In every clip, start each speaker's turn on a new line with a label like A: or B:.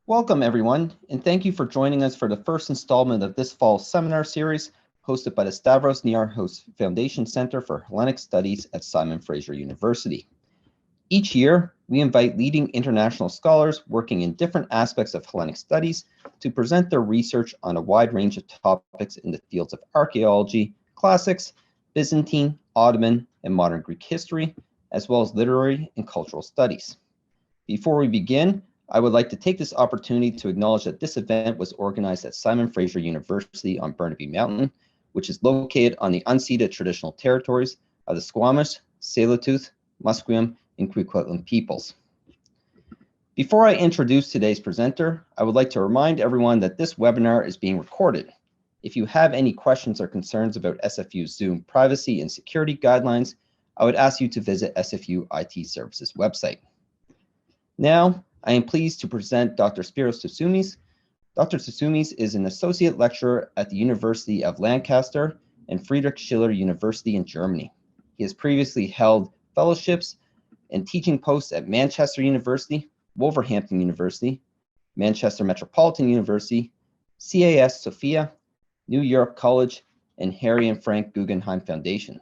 A: Welcome, everyone, and thank you for joining us for the first installment of this fall seminar series hosted by the Stavros Niarchos Foundation Center for Hellenic Studies at Simon Fraser University. Each year, we invite leading international scholars working in different aspects of Hellenic studies to present their research on a wide range of topics in the fields of archaeology, classics, Byzantine, Ottoman, and modern Greek history, as well as literary and cultural studies. Before we begin, I would like to take this opportunity to acknowledge that this event was organized at Simon Fraser University on Burnaby Mountain, which is located on the unceded traditional territories of the Squamish, Tsleil-Waututh, Musqueam, and Coquitlam peoples. Before I introduce today's presenter, I would like to remind everyone that this webinar is being recorded. If you have any questions or concerns about SFU's Zoom privacy and security guidelines, I would ask you to visit SFU IT Services website. Now, I am pleased to present Dr. Spyros Tsoutsoumpis. Dr. Tsoutsoumpis is an associate lecturer at the University of Lancaster and Friedrich Schiller University in Germany. He has previously held fellowships and teaching posts at Manchester University, Wolverhampton University, Manchester Metropolitan University, CAS Sofia, New York College, and Harry and Frank Guggenheim Foundation.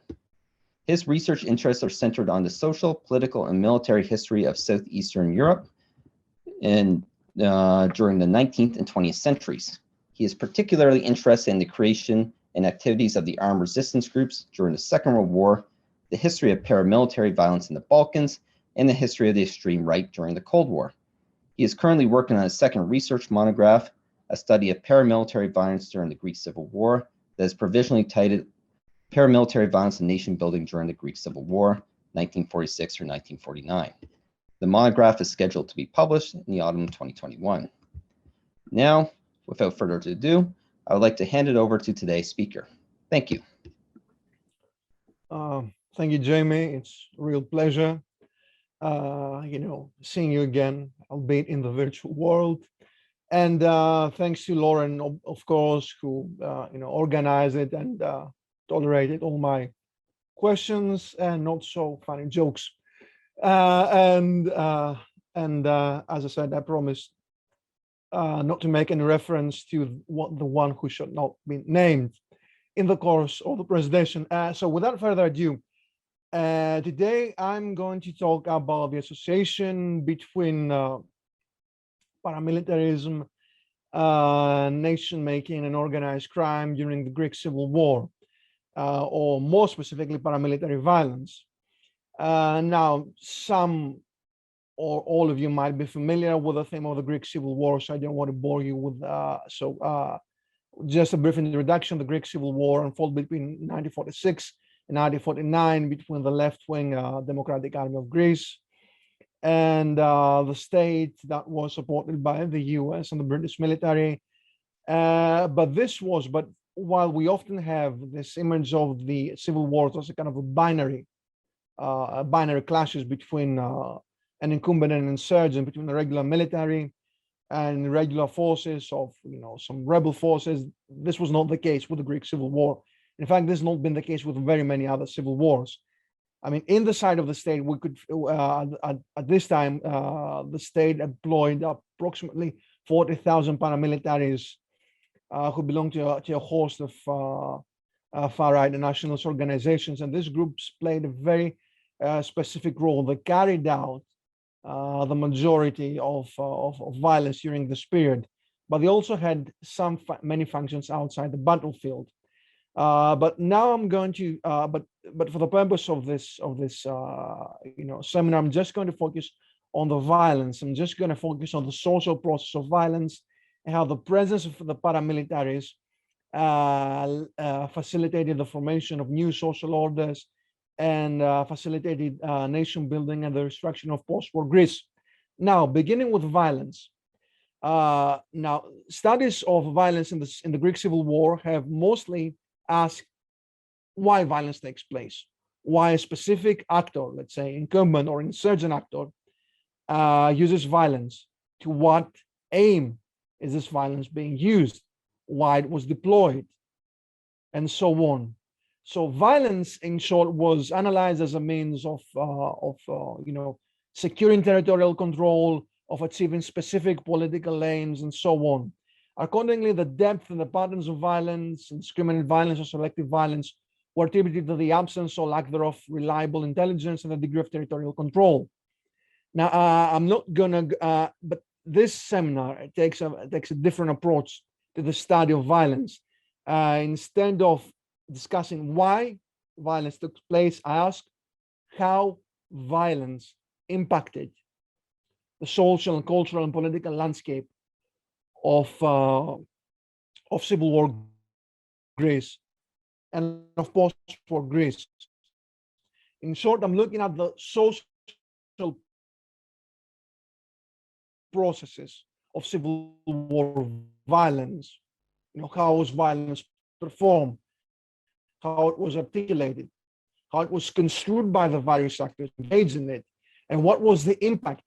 A: His research interests are centered on the social, political, and military history of Southeastern Europe and during the 19th and 20th centuries. He is particularly interested in the creation and activities of the armed resistance groups during the Second World War, the history of paramilitary violence in the Balkans, and the history of the extreme right during the Cold War. He is currently working on a second research monograph, a study of paramilitary violence during the Greek Civil War, that is provisionally titled Paramilitary Violence and Nation Building During the Greek Civil War, 1946 or 1949. The monograph is scheduled to be published in the autumn of 2021. Now, without further ado, I would like to hand it over to today's speaker. Thank you.
B: Thank you, Jamie. It's a real pleasure, seeing you again, albeit in the virtual world. And thanks to Lauren, of course, who organized it and tolerated all my questions and not so funny jokes. And as I said, I promised not to make any reference to the one who should not be named in the course of the presentation. So without further ado, today I'm going to talk about the association between paramilitarism, nation-making, and organized crime during the Greek Civil War, or more specifically, paramilitary violence. Now, some or all of you might be familiar with the theme of the Greek Civil War, so I don't want to bore you with. Just a brief introduction: the Greek Civil War unfolded between 1946 and 1949 between the left-wing Democratic Army of Greece and the state that was supported by the U.S. and the British military. But while we often have this image of the civil wars as a kind of a binary clashes between an incumbent and an insurgent, between the regular military and regular forces of some rebel forces, this was not the case with the Greek Civil War. In fact, this has not been the case with very many other civil wars. I mean, in the side of the state, we could at this time the state employed approximately 40,000 paramilitaries who belonged to a host of far-right and nationalist organizations, and these groups played a very specific role. They carried out the majority of violence during this period, but they also had many functions outside the battlefield. But now I'm going to, but for the purpose of this seminar, I'm just going to focus on the violence. I'm just going to focus on the social process of violence and how the presence of the paramilitaries facilitated the formation of new social orders and facilitated nation building and the destruction of post-war Greece. Now, beginning with violence. Now, studies of violence in the Greek Civil War have mostly asked why violence takes place, why a specific actor, let's say incumbent or insurgent actor, uses violence, to what aim is this violence being used, why it was deployed, and so on. So violence, in short, was analyzed as a means of securing territorial control, of achieving specific political aims and so on. Accordingly, the depth and the patterns of violence, indiscriminate violence or selective violence, were attributed to the absence or lack thereof reliable intelligence and the degree of territorial control. Now, I'm not gonna, but this seminar takes a different approach to the study of violence. Instead of discussing why violence took place, I ask how violence impacted the social and cultural and political landscape of civil war Greece and of post-war Greece. In short, I'm looking at the social processes of civil war violence. How was violence performed, how it was articulated, how it was construed by the various actors engaged in it, and what was the impact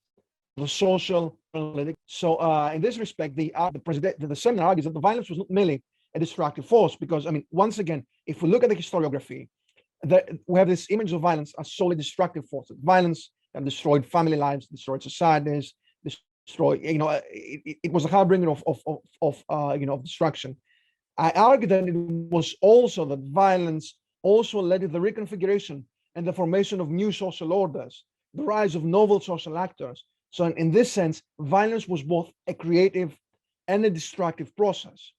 B: of the social politics. So in this respect, the seminar argues that the violence was not merely a destructive force, because, I mean, once again, if we look at the historiography, we have this image of violence as solely destructive forces. Violence that destroyed family lives, destroyed societies, destroyed, it was a harbinger of destruction. I argue that it was also that violence also led to the reconfiguration and the formation of new social orders, the rise of novel social actors. So in this sense, violence was both a creative and a destructive process.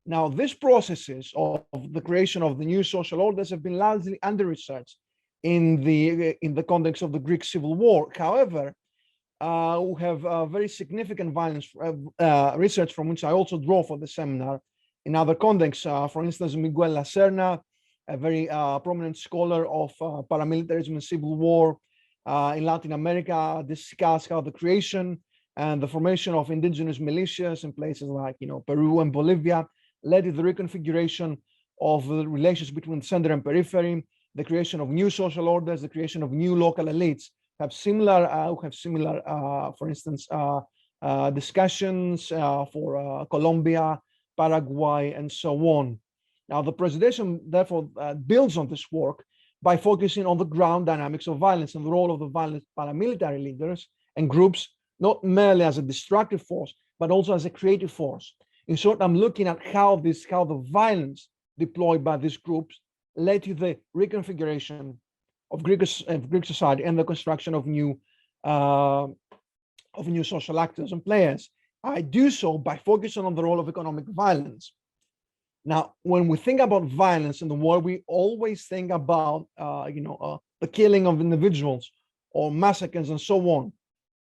B: Now, these processes of the creation of the new social orders have been largely under-researched in the context of the Greek Civil War. However, we have very significant violence research from which I also draw for the seminar in other contexts. For instance, Miguel Lacerna, a very prominent scholar of paramilitarism and civil war in Latin America, discussed how the creation and the formation of indigenous militias in places like Peru and Bolivia led to the reconfiguration of the relations between center and periphery, the creation of new social orders, the creation of new local elites. Have similar, for instance, discussions for Colombia, Paraguay, and so on. Now, the presentation therefore builds on this work by focusing on the ground dynamics of violence and the role of the violent paramilitary leaders and groups, not merely as a destructive force, but also as a creative force. In short, I'm looking at how the violence deployed by these groups led to the reconfiguration of Greek society and the construction of new social actors and players. I do so by focusing on the role of economic violence. Now, when we think about violence in the war, we always think about the killing of individuals or massacres and so on.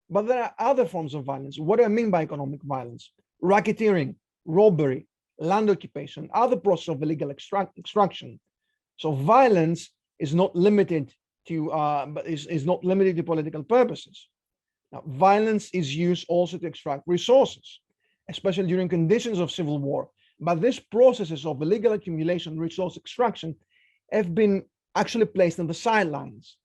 B: But there are other forms of violence. What do I mean by economic violence? Racketeering, robbery, land occupation, other processes of illegal extraction. So violence is not limited to political purposes. Now, violence is used also to extract resources, especially during conditions of civil war. But these processes of illegal accumulation, resource extraction, have been actually placed on the sidelines.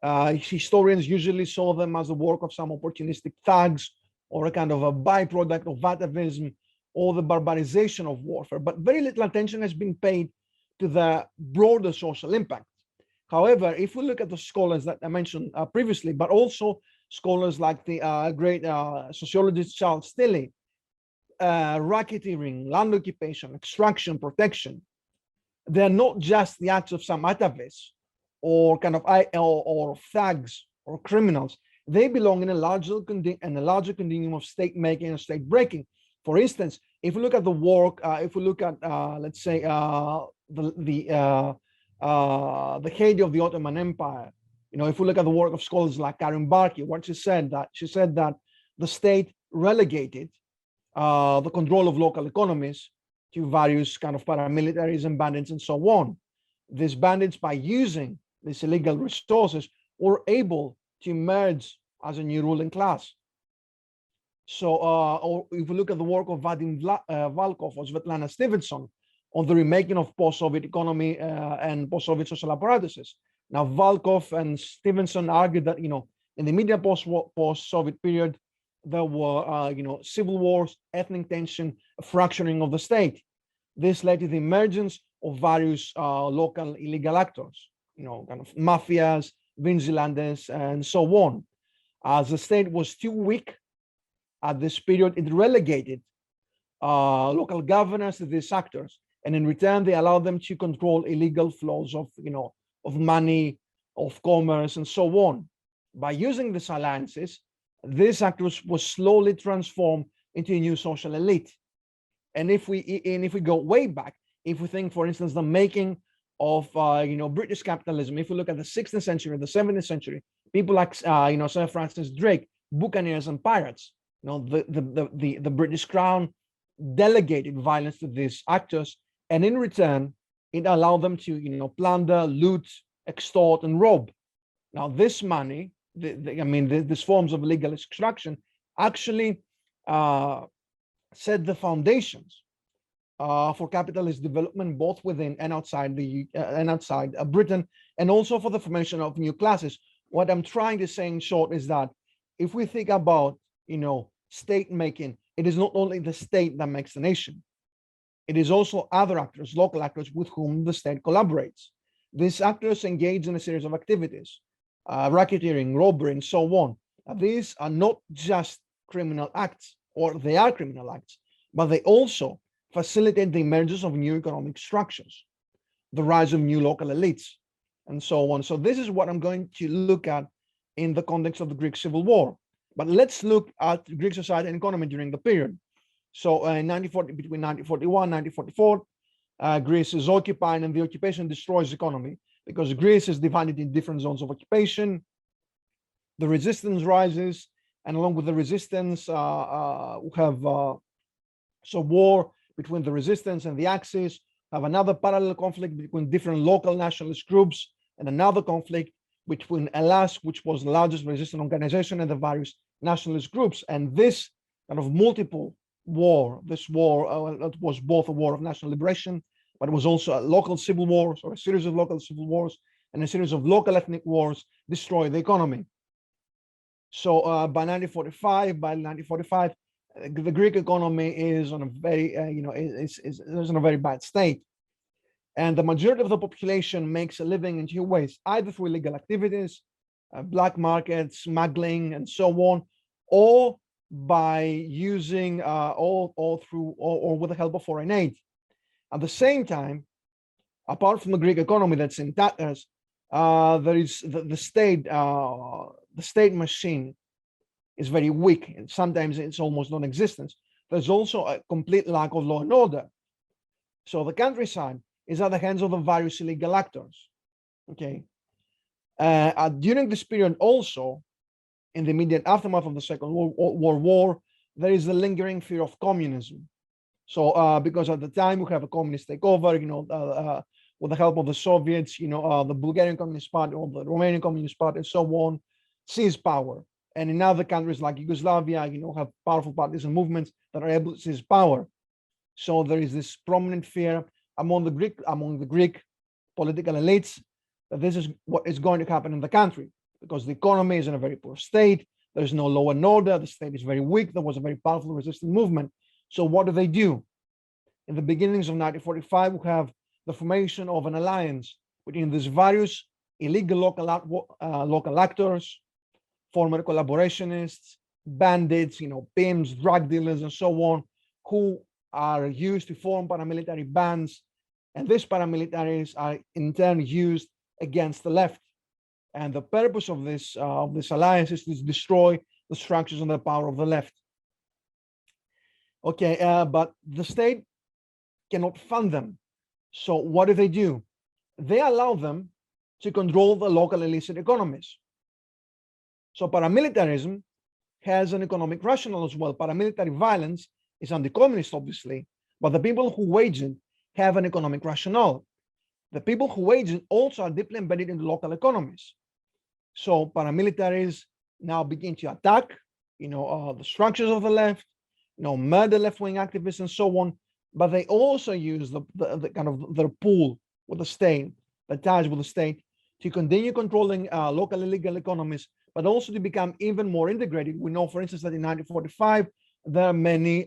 B: Historians usually saw them as the work of some opportunistic thugs or a kind of a byproduct of atavism or the barbarization of warfare. But very little attention has been paid to the broader social impact. However, if we look at the scholars that I mentioned previously, but also scholars like the great sociologist Charles Tilly, racketeering, land occupation, extraction, protection, they're not just the acts of some atavists or or thugs or criminals. They belong in a larger continuum of state making and state breaking. For instance, if we look at the work, if we look at let's say the heyday of the Ottoman Empire, if we look at the work of scholars like Karin Barki, what she said that the state relegated the control of local economies to various kind of paramilitaries and bandits and so on. These bandits, by using these illegal resources, were able to emerge as a new ruling class. So, or if we look at the work of Vadim Valkov or Svetlana Stevenson on the remaking of post-Soviet economy and post-Soviet social apparatuses. Now, Valkov and Stevenson argued that, in the immediate post-Soviet period, there were, civil wars, ethnic tension, a fracturing of the state. This led to the emergence of various local illegal actors, kind of mafias, vigilantes, and so on. As the state was too weak at this period, it relegated local governors to these actors, and in return, they allowed them to control illegal flows of, of money, of commerce, and so on. By using these alliances, these actors were slowly transformed into a new social elite. And if we go way back, if we think, for instance, the making of British capitalism, if we look at the 16th century, the 17th century, people like Sir Francis Drake, buccaneers and pirates, the British Crown delegated violence to these actors, and in return, it allowed them to plunder, loot, extort, and rob. Now, this money, these forms of illegal extraction actually set the foundations for capitalist development, both within and outside Britain, and also for the formation of new classes. What I'm trying to say in short is that if we think about state making, it is not only the state that makes the nation. It is also other actors, local actors, with whom the state collaborates. These actors engage in a series of activities, racketeering, robbery, and so on. These are not just criminal acts, or they are criminal acts, but they also facilitate the emergence of new economic structures, the rise of new local elites, and so on. So this is what I'm going to look at in the context of the Greek Civil War. But let's look at Greek society and economy during the period. So between 1941 and 1944, Greece is occupied, and the occupation destroys the economy because Greece is divided in different zones of occupation. The resistance rises, and along with the resistance, we have war between the resistance and the Axis, have another parallel conflict between different local nationalist groups, and another conflict between Hellas, which was the largest resistance organization, and the various nationalist groups. And this kind of multiple war, this war, it was both a war of national liberation, but it was also a local civil wars, or a series of local civil wars, and a series of local ethnic wars destroyed the economy. So by 1945, the Greek economy is on a very, is in a very bad state. And the majority of the population makes a living in two ways, either through illegal activities, black markets, smuggling, and so on, or by using, or with the help of foreign aid. At the same time, apart from the Greek economy that's in tatters, there is the state machine is very weak, and sometimes it's almost non-existent. There's also a complete lack of law and order. So the countryside is at the hands of the various illegal actors. Okay. During this period also, in the immediate aftermath of the Second World War, there is a lingering fear of communism. So because at the time we have a communist takeover, with the help of the Soviets, the Bulgarian Communist Party or the Romanian Communist Party and so on, seize power. And in other countries like Yugoslavia, have powerful parties and movements that are able to seize power. So there is this prominent fear among the Greek political elites that this is what is going to happen in the country, because the economy is in a very poor state. There's no law and order. The state is very weak. There was a very powerful resistance movement. So what do? In the beginnings of 1945, we have the formation of an alliance between these various illegal local actors, former collaborationists, bandits, pimps, drug dealers, and so on, who are used to form paramilitary bands. And these paramilitaries are in turn used against the left. And the purpose of this alliance is to destroy the structures and the power of the left. Okay, but the state cannot fund them. So what do? They allow them to control the local illicit economies. So paramilitarism has an economic rationale as well. Paramilitary violence is anti-communist, obviously, but the people who wage it have an economic rationale. The people who wage it also are deeply embedded in the local economies. So paramilitaries now begin to attack, the structures of the left, murder left-wing activists and so on. But they also use the kind of their pull with the state, the ties with the state, to continue controlling local illegal economies, but also to become even more integrated. We know, for instance, that in 1945, there are many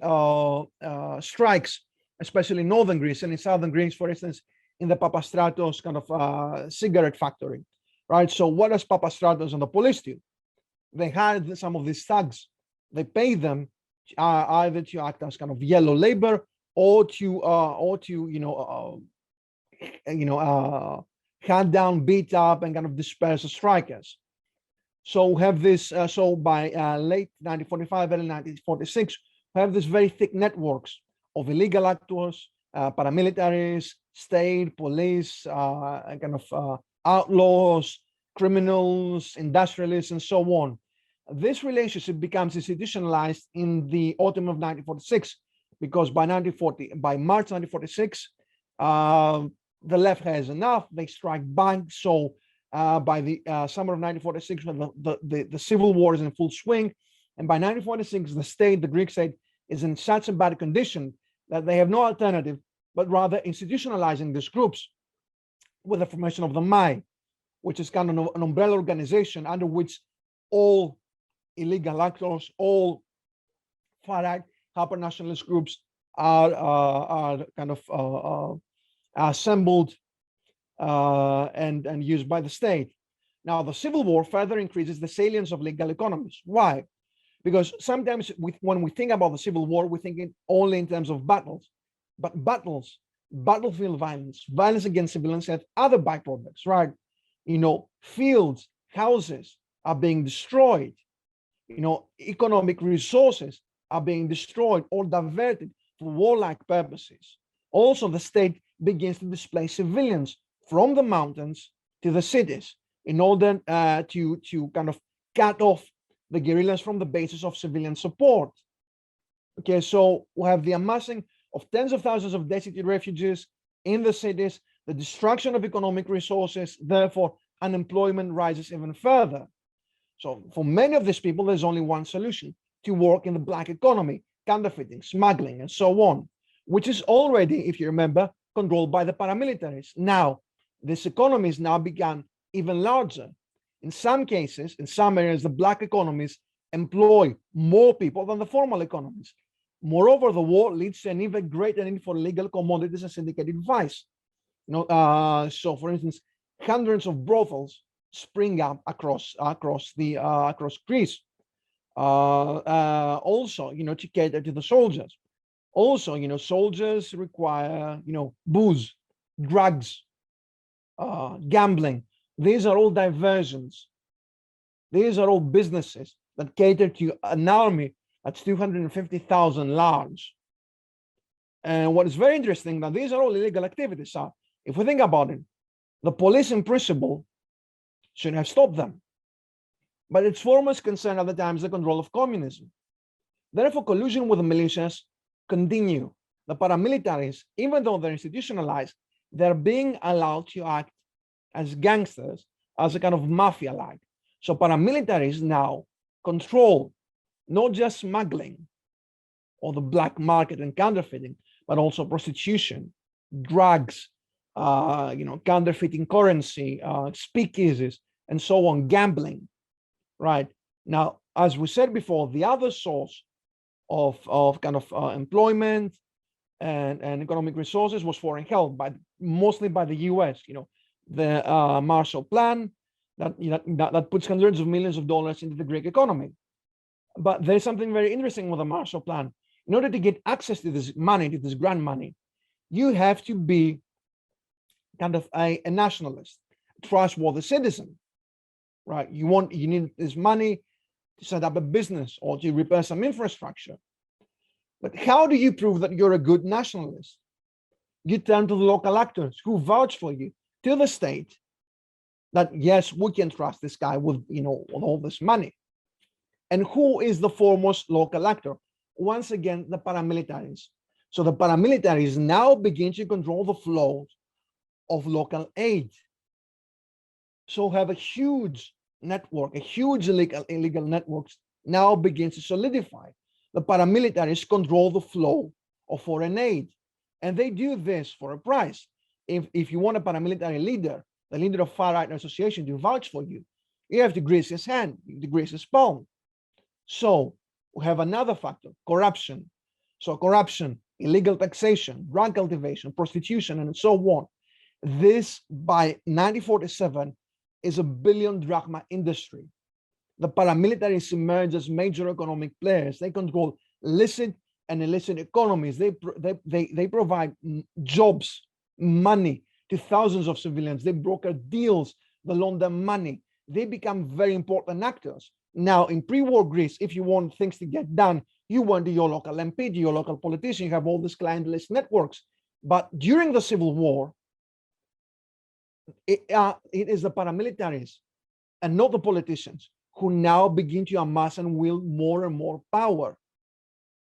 B: strikes, especially in northern Greece and in southern Greece, for instance, in the Papastratos kind of cigarette factory, right? So what does Papastratos and the police do? They hired some of these thugs. They pay them either to act as kind of yellow labor or to hunt down, beat up, and kind of disperse the strikers. So we have this. So by late 1945, early 1946, we have this very thick networks of illegal actors, paramilitaries, state, police, and kind of outlaws, criminals, industrialists, and so on. This relationship becomes institutionalized in the autumn of 1946, because by March 1946, the left has enough. They strike back. So by the summer of 1946, when the civil war is in full swing, and by 1946, the Greek state, is in such a bad condition that they have no alternative but rather institutionalizing these groups with the formation of the MAI, which is kind of an umbrella organization under which all illegal actors, all far-right hyper-nationalist groups are kind of assembled and used by the state. Now, the Civil War further increases the salience of legal economies. Why? Because sometimes when we think about the Civil War, we think it only in terms of battles. But battles, battlefield violence, violence against civilians have other byproducts, right? Fields, houses are being destroyed. Economic resources are being destroyed or diverted for warlike purposes. Also, the state begins to displace civilians from the mountains to the cities in order to kind of cut off the guerrillas from the basis of civilian support. Okay, so we have the amassing of tens of thousands of destitute refugees in the cities, the destruction of economic resources, therefore unemployment rises even further. So for many of these people, there's only one solution: to work in the black economy, counterfeiting, smuggling, and so on, which is already, if you remember, controlled by the paramilitaries. Now, this economy has now become even larger. In some cases, in some areas, the black economies employ more people than the formal economies. Moreover, the war leads to an even greater need for legal commodities and syndicated vice. So, for instance, hundreds of brothels spring up across Greece. Also, to cater to the soldiers. Also, soldiers require, booze, drugs, gambling. These are all diversions. These are all businesses that cater to an army that's 250,000 large. And what is very interesting, that these are all illegal activities. So if we think about it, the police in principle should have stopped them. But its foremost concern at the time is the control of communism. Therefore, collusion with the militias continue. The paramilitaries, even though they're institutionalized, they're being allowed to act as gangsters, as a kind of mafia-like. So paramilitaries now control not just smuggling or the black market and counterfeiting, but also prostitution, drugs, counterfeiting currency, speakeasies, and so on, gambling, right? Now, as we said before, the other source of kind of employment and economic resources was foreign help, mostly by the US, the Marshall Plan that puts hundreds of millions of dollars into the Greek economy. But there's something very interesting with the Marshall Plan. In order to get access to this money, to this grant money, you have to be kind of a nationalist, trustworthy citizen, right? You need this money to set up a business or to repair some infrastructure. But how do you prove that you're a good nationalist? You turn to the local actors who vouch for you, to the state, that yes, we can trust this guy with with all this money. And who is the foremost local actor? Once again, the paramilitaries. So the paramilitaries now begin to control the flow of local aid. So have a huge network, a huge illegal networks now begins to solidify. The paramilitaries control the flow of foreign aid. And they do this for a price. If you want a paramilitary leader, the leader of far-right association to vouch for you, you have to grease his hand, to grease his palm. So we have another factor, corruption. So corruption, illegal taxation, drug cultivation, prostitution, and so on. This, by 1947, is a billion drachma industry. The paramilitaries emerge as major economic players. They control licit and illicit economies. They provide jobs, money to thousands of civilians. They broker deals, they launder money. They become very important actors. Now, in pre-war Greece, if you want things to get done, you went to your local MP, to your local politician, you have all these clientelist networks. But during the Civil War, it is the paramilitaries and not the politicians who now begin to amass and wield more and more power,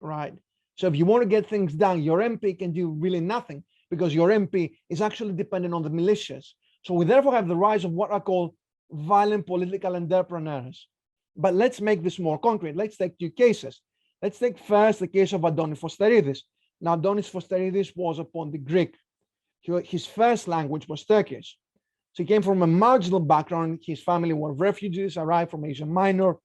B: right? So if you want to get things done, your MP can do really nothing because your MP is actually dependent on the militias. So we therefore have the rise of what are called violent political entrepreneurs. But let's make this more concrete. Let's take two cases. Let's take first the case of Adonis Fosteridis. Now, Adonis Fosteridis was upon the Greek. His first language was Turkish. So he came from a marginal background. His family were refugees, arrived from Asia Minor.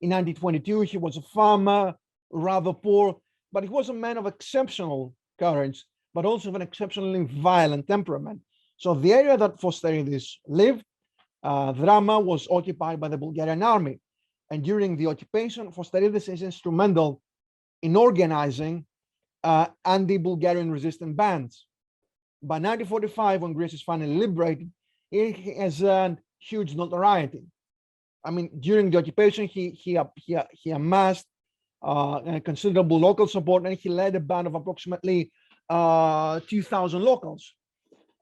B: In 1922, he was a farmer, rather poor, but he was a man of exceptional courage, but also of an exceptionally violent temperament. So the area that Fosteridis lived, Drama, was occupied by the Bulgarian army. And during the occupation, Fosteridis is instrumental in organizing anti-Bulgarian resistant bands. By 1945, when Greece is finally liberated, he has earned huge notoriety. I mean, during the occupation, he amassed considerable local support, and he led a band of approximately 2,000 locals.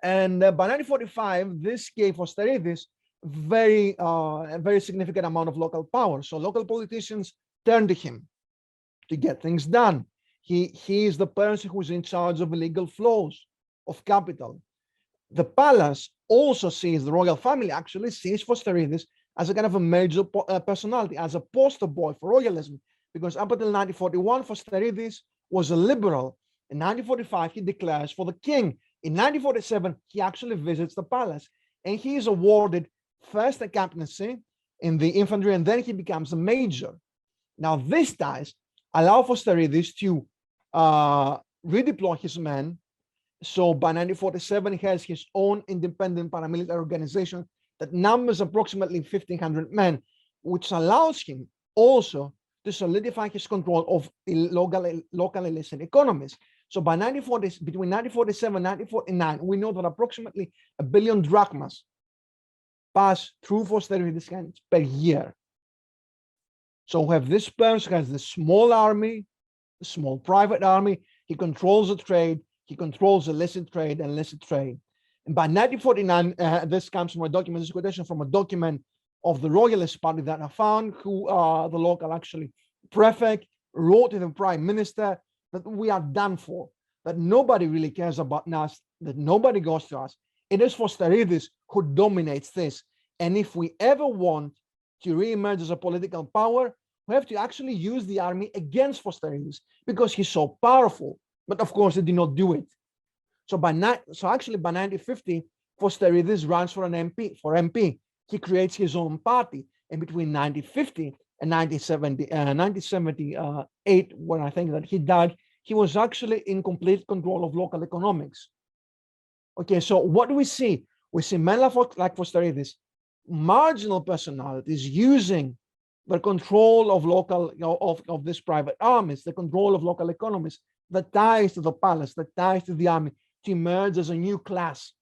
B: And by 1945, this gave Fosteridis a very significant amount of local power. So local politicians turned to him to get things done. He is the person who's in charge of illegal flows of capital. The palace also sees, the royal family actually sees Fosteridis as a kind of a major personality, as a poster boy for royalism, because up until 1941, Fosteridis was a liberal. In 1945, he declares for the king. In 1947, he actually visits the palace, and he is awarded first a captaincy in the infantry, and then he becomes a major. Now, these ties allow Fosteridis to redeploy his men. So by 1947, he has his own independent paramilitary organization that numbers approximately 1,500 men, which allows him also to solidify his control of local illicit economies. So by between 1947 and 1949, we know that approximately 1 billion drachmas pass through Fosteridis' hands per year. So we have this person who has this small army, a small private army. He controls the trade. He controls illicit trade and illicit trade. And by 1949, this comes from a document, this is a quotation from a document of the Royalist Party that I found, who the local actually prefect wrote to the prime minister that we are done for, that nobody really cares about us, that nobody goes to us. It is Fosteridis who dominates this. And if we ever want to re-emerge as a political power, we have to actually use the army against Fosteridis because he's so powerful. But of course, they did not do it. So actually by 1950, Fosteridis runs for an MP. He creates his own party. And between 1950 and 1978, when I think that he died, he was actually in complete control of local economics. Okay, so what do we see? We see men like Fosteridis, marginal personalities using the control of local, of these private armies, the control of local economies, the ties to the palace, the ties to the army, to emerge as a new class.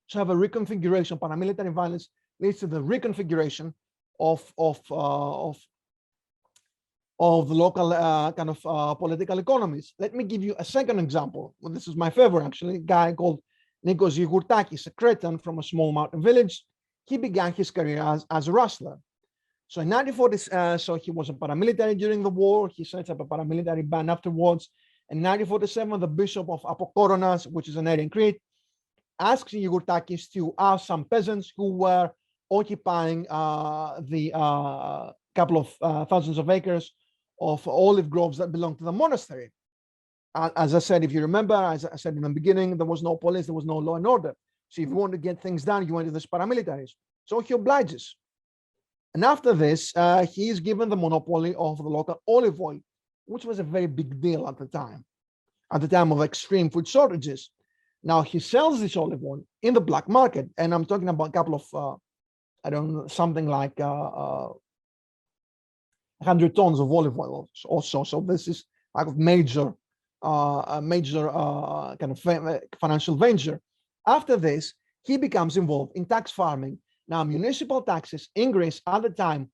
B: So have a reconfiguration. Paramilitary violence leads to the reconfiguration of the local kind of political economies. Let me give you a second example. Well, this is my favorite, actually. A guy called Nikos Yugurtakis, a Cretan from a small mountain village. He began his career as a rustler. So in 1940, so he was a paramilitary during the war. He sets up a paramilitary band afterwards. And in 1947, the bishop of Apokoronas, which is an area in Crete, asks Yugurtakis to ask some peasants who were occupying the couple of thousands of acres of olive groves that belonged to the monastery. As I said, if you remember, as I said in the beginning, there was no police, there was no law and order. So if you want to get things done, you went to this paramilitaries. So he obliges. And after this, he is given the monopoly of the local olive oil, which was a very big deal at the time of extreme food shortages. Now he sells this olive oil in the black market, and I'm talking about a couple of, I don't know, something like 100 tons of olive oil also. So this is like a major kind of financial venture. After this, he becomes involved in tax farming. Now, municipal taxes in Greece at the time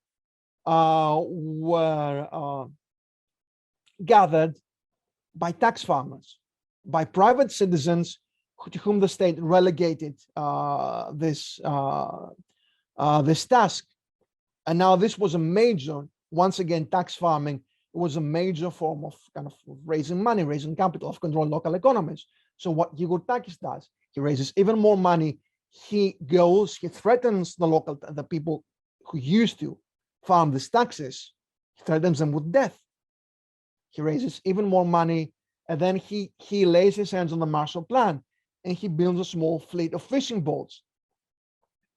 B: were gathered by tax farmers, by private citizens to whom the state relegated this task. And now this was a major, once again, tax farming was a major form of kind of raising money, raising capital, of controlling local economies. So what Yugurtakis does, he raises even more money. He threatens the people who used to farm these taxes. He threatens them with death. He raises even more money, and then he lays his hands on the Marshall Plan, and he builds a small fleet of fishing boats.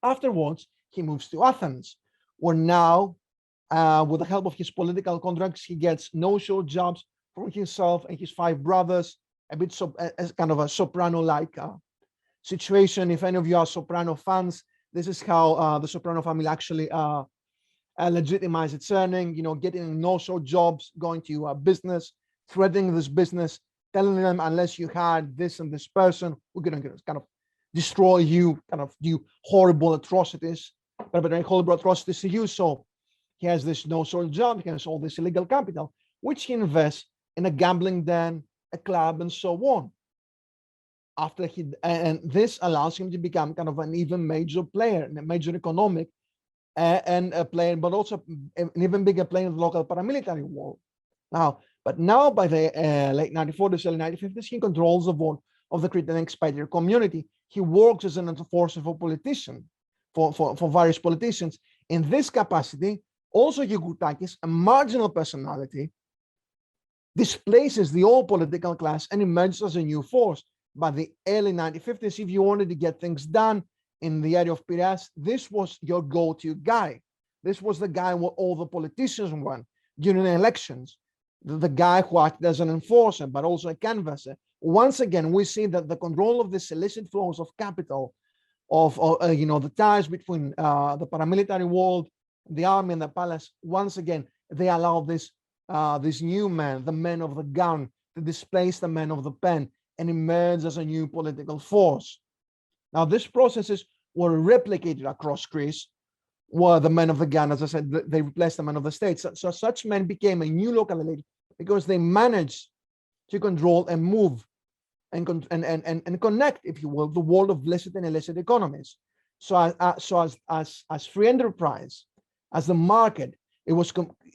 B: Afterwards, he moves to Athens, where now, with the help of his political contracts, he gets no-show jobs for himself and his 5 brothers, a bit as kind of a soprano-like situation. If any of you are soprano fans, this is how the Soprano family actually legitimize its earning, getting no-show jobs, going to business, threatening this business, telling them, unless you had this and this person, we're going to kind of destroy you, kind of do horrible atrocities, perpetrate horrible atrocities to you. So he has this no-show job, he has all this illegal capital, which he invests in a gambling den, a club, and so on. And this allows him to become kind of an even major player, a major economic and a player, but also an even bigger player in the local paramilitary world. But now by the late 1940s, early 1950s, he controls the vote of the Cretan expatriate community. He works as an enforcer for politicians, for various politicians. In this capacity, also Yugurtakis, a marginal personality, displaces the old political class and emerges as a new force. By the early 1950s, if you wanted to get things done in the area of Piraeus, this was your go-to guy. This was the guy where all the politicians went during the elections, the guy who acted as an enforcer, but also a canvasser. Once again, we see that the control of the illicit flows of capital, of the ties between the paramilitary world, the army, and the palace. Once again, they allow this new man, the man of the gun, to displace the man of the pen and emerge as a new political force. Now, these processes were replicated across Greece, where the men of the gun, as I said, they replaced the men of the state. So such men became a new local elite because they managed to control and move and connect, if you will, the world of licit and illicit economies. So as free enterprise, as the market,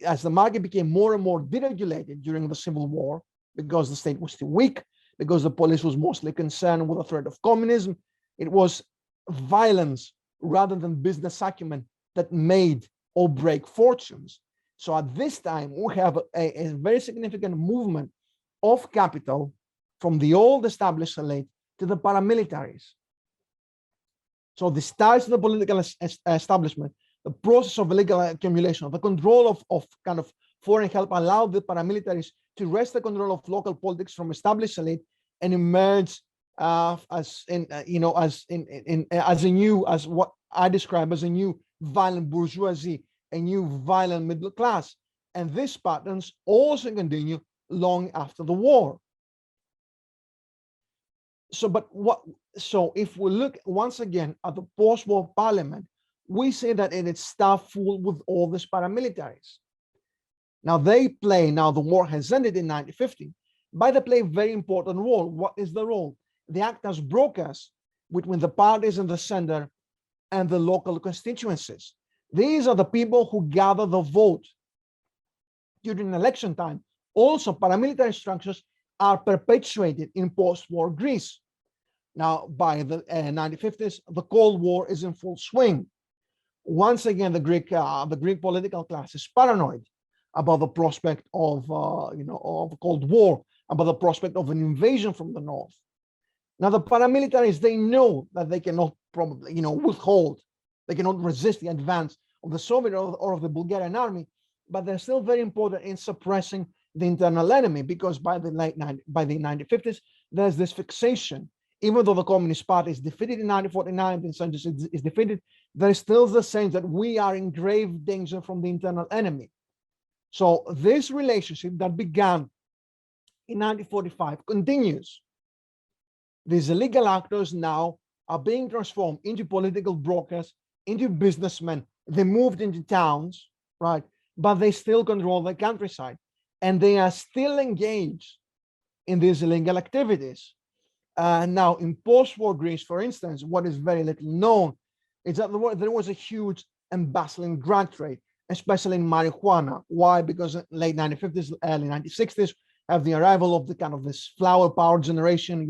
B: as the market became more and more deregulated during the Civil War, because the state was too weak, because the police was mostly concerned with the threat of communism, it was violence rather than business acumen that made or break fortunes. So at this time, we have a very significant movement of capital from the old established elite to the paramilitaries. So the ties to the political establishment, the process of illegal accumulation, the control of kind of foreign help allowed the paramilitaries to wrest the control of local politics from established elite and emerge as what I describe as a new violent bourgeoisie, a new violent middle class. And these patterns also continue long after the war. So if we look once again at the post-war parliament, we see that it is staffed full with all these paramilitaries. Now the war has ended in 1950, but they play a very important role. What is the role? They act as brokers between the parties in the center and the local constituencies. These are the people who gather the vote during election time. Also, paramilitary structures are perpetuated in post-war Greece. Now, by the 1950s, the Cold War is in full swing. Once again, the Greek political class is paranoid about the prospect of the Cold War, about the prospect of an invasion from the north. Now, the paramilitaries, they know that they cannot probably, withhold, they cannot resist the advance of the Soviet or of the Bulgarian army, but they're still very important in suppressing the internal enemy, because by the 1950s, there's this fixation. Even though the Communist Party is defeated in 1949, the insurgency is defeated, there is still the sense that we are in grave danger from the internal enemy. So this relationship that began in 1945 continues. These illegal actors now are being transformed into political brokers, into businessmen. They moved into towns, right? But they still control the countryside, and they are still engaged in these illegal activities. Now, in post-war Greece, for instance, what is very little known is that there was a huge and bustling drug trade, especially in marijuana. Why? Because in late 1950s, early 1960s, have the arrival of the kind of this flower power generation,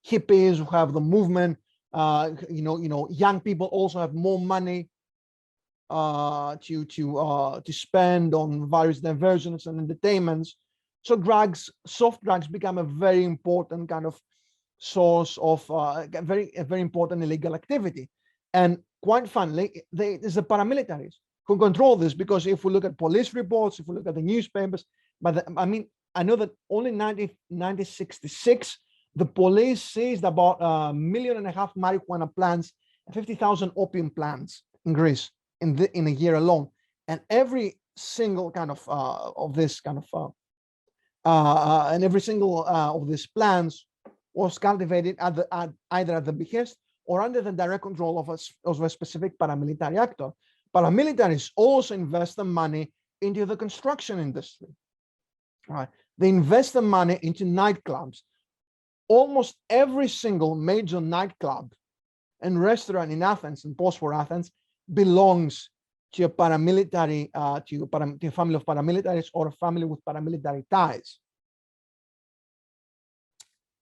B: hippies who have the movement, young people also have more money to spend on various diversions and entertainments. So drugs, soft drugs, become a very important kind of source of a very important illegal activity. And quite funnily, it's the paramilitaries who control this, because if we look at police reports, if we look at the newspapers, I know that only in 1966, the police seized about 1.5 million marijuana plants and 50,000 opium plants in Greece in a year alone. And every single kind of this kind of and every single of these plants was cultivated either at the behest or under the direct control of a specific paramilitary actor. Paramilitaries also invest the money into the construction industry. Right? They invest the money into nightclubs. Almost every single major nightclub and restaurant in Athens, in post-war Athens, belongs to a paramilitary, to a family of paramilitaries or a family with paramilitary ties.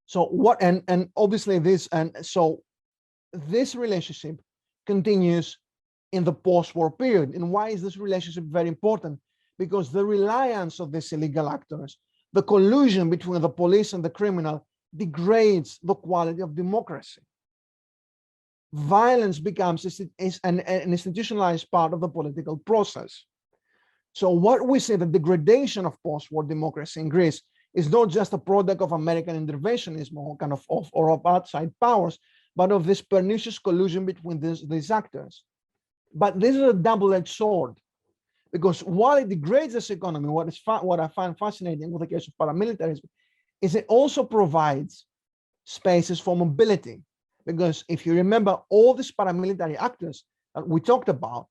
B: So and obviously this relationship continues in the post-war period. And why is this relationship very important? Because the reliance of these illegal actors, the collusion between the police and the criminal, degrades the quality of democracy. Violence becomes an institutionalized part of the political process. So what we say, the degradation of post-war democracy in Greece, is not just a product of American interventionism or of outside powers, but of this pernicious collusion between these actors. But this is a double-edged sword, because while it degrades this economy, what I find fascinating with the case of paramilitarism is it also provides spaces for mobility. Because if you remember, all these paramilitary actors that we talked about,